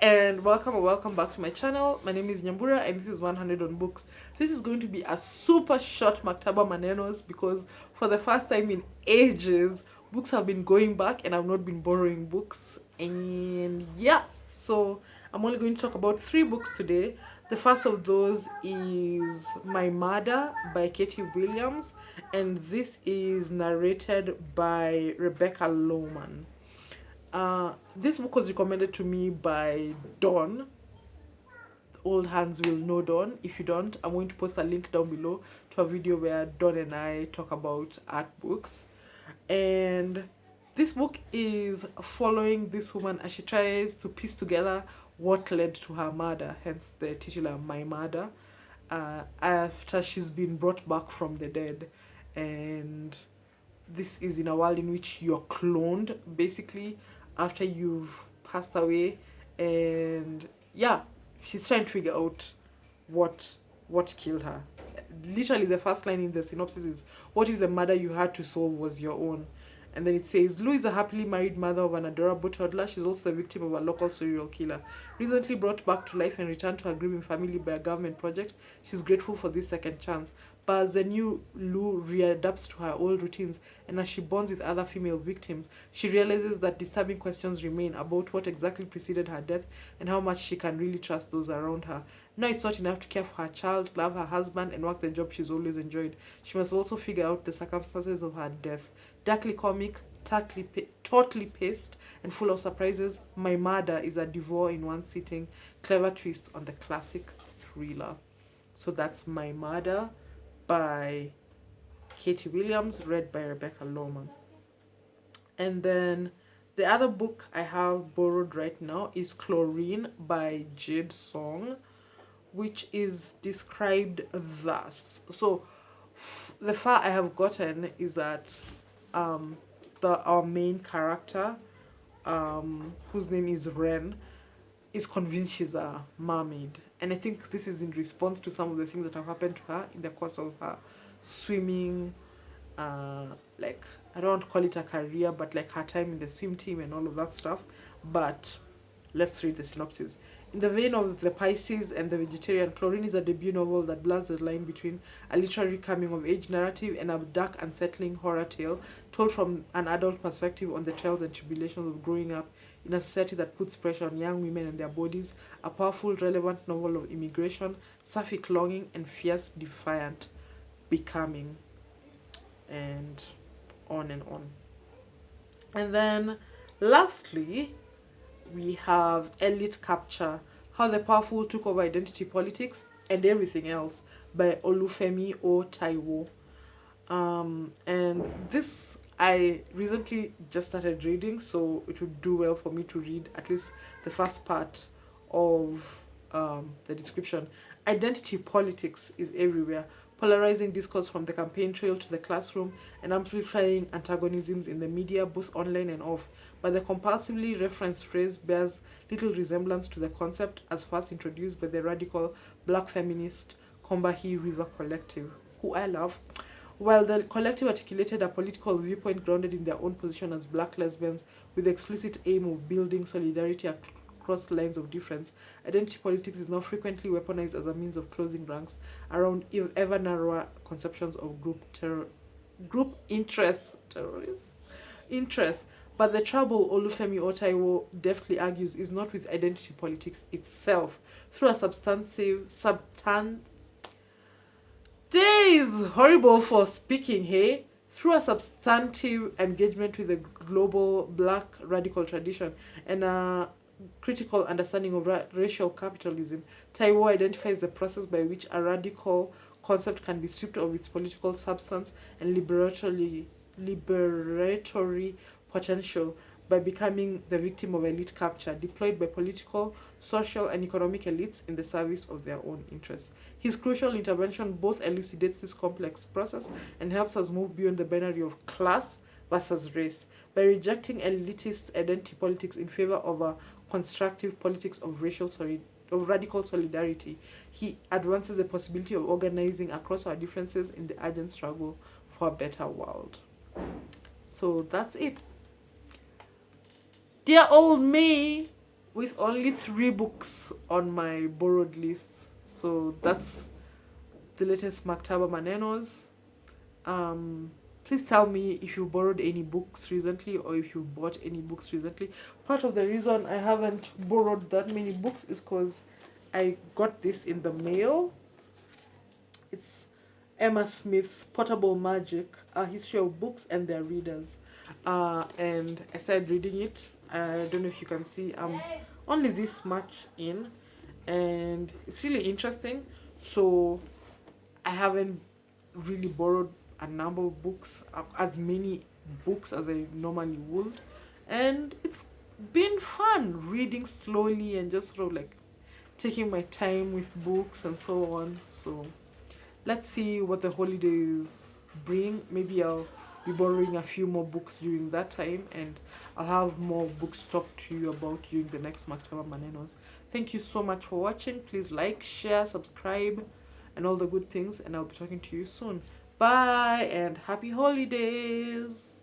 and welcome or welcome back to my channel. My name is Nyambura and this is 100 on Books. This is going to be a super short Maktaba Manenos because for the first time in ages, books have been going back and I've not been borrowing books. And yeah, so I'm only going to talk about 3 books today. The first of those is My Mother by Katie Williams, and this is narrated by Rebecca Lohman. This book was recommended to me by Dawn. Old hands will know Dawn. If you don't, I'm going to post a link down below to a video where Dawn and I talk about art books. And this book is following this woman as she tries to piece together what led to her murder, hence the titular My Murder, after she's been brought back from the dead. And this is in a world in which you're cloned basically after you've passed away. And yeah, she's trying to figure out what killed her. Literally the first line in the synopsis is, what if the murder you had to solve was your own? And then it says, Lou is a happily married mother of an adorable toddler. She's also the victim of a local serial killer. Recently brought back to life and returned to her grieving family by a government project, she's grateful for this second chance. But as the new Lou readapts to her old routines and as she bonds with other female victims, she realizes that disturbing questions remain about what exactly preceded her death and how much she can really trust those around her. Now it's not enough to care for her child, love her husband, and work the job she's always enjoyed. She must also figure out the circumstances of her death. Darkly comic, totally paced, and full of surprises, My Murder is a devour in one sitting, clever twist on the classic thriller. So that's My Murder by Katie Williams, read by Rebecca Lohman. And then the other book I have borrowed right now is Chlorine by Jade Song, which is described thus. So the far I have gotten is that our main character, whose name is Ren, is convinced she's a mermaid. And I think this is in response to some of the things that have happened to her in the course of her swimming, like, I don't want to call it a career, but like her time in the swim team and all of that stuff. But let's read the synopsis. In the vein of The Pisces and the Vegetarian, Chlorine is a debut novel that blurs the line between a literary coming-of-age narrative and a dark, unsettling horror tale told from an adult perspective on the trials and tribulations of growing up in a society that puts pressure on young women and their bodies. A powerful, relevant novel of immigration, sapphic longing, and fierce, defiant becoming. And on and on. And then, lastly, we have Elite Capture, How the Powerful Took Over Identity Politics and Everything Else by Olufemi O. Taiwo. And this I recently just started reading, so it would do well for me to read at least the first part of the description. Identity politics is everywhere, polarizing discourse from the campaign trail to the classroom and amplifying antagonisms in the media, both online and off. But the compulsively referenced phrase bears little resemblance to the concept as first introduced by the radical black feminist Combahee River Collective, who I love. While the collective articulated a political viewpoint grounded in their own position as black lesbians with the explicit aim of building solidarity across lines of difference, identity politics is now frequently weaponized as a means of closing ranks around ever narrower conceptions of group interests, interests. But the trouble, Olufemi Otaiwo deftly argues, is not with identity politics itself. Through a days horrible for speaking, hey? Through a substantive engagement with the global black radical tradition and a critical understanding of racial capitalism, Taiwo identifies the process by which a radical concept can be stripped of its political substance and liberatory potential by becoming the victim of elite capture, deployed by political, social, and economic elites in the service of their own interests. His crucial intervention both elucidates this complex process and helps us move beyond the binary of class versus race. By rejecting elitist identity politics in favor of a constructive politics of radical solidarity, he advances the possibility of organizing across our differences in the urgent struggle for a better world. So that's it. Dear old me, with only 3 books on my borrowed list. So that's the latest Maktaba Manenos. Um, Please tell me if you borrowed any books recently or if you bought any books recently. Part of the reason I haven't borrowed that many books is because I got this in the mail. It's Emma Smith's Portable Magic, A History of Books and Their Readers. And I started reading it. I don't know if you can see, I'm only this much in, and it's really interesting. So I haven't really borrowed a number of books, as many books as I normally would. And it's been fun reading slowly and just sort of like taking my time with books and so on. So let's see what the holidays bring. Maybe I'll be borrowing a few more books during that time, and I'll have more books to talk to you about during the next Maktaba Manenos. Thank you so much for watching. Please like, share, subscribe, and all the good things, and I'll be talking to you soon. Bye and happy holidays.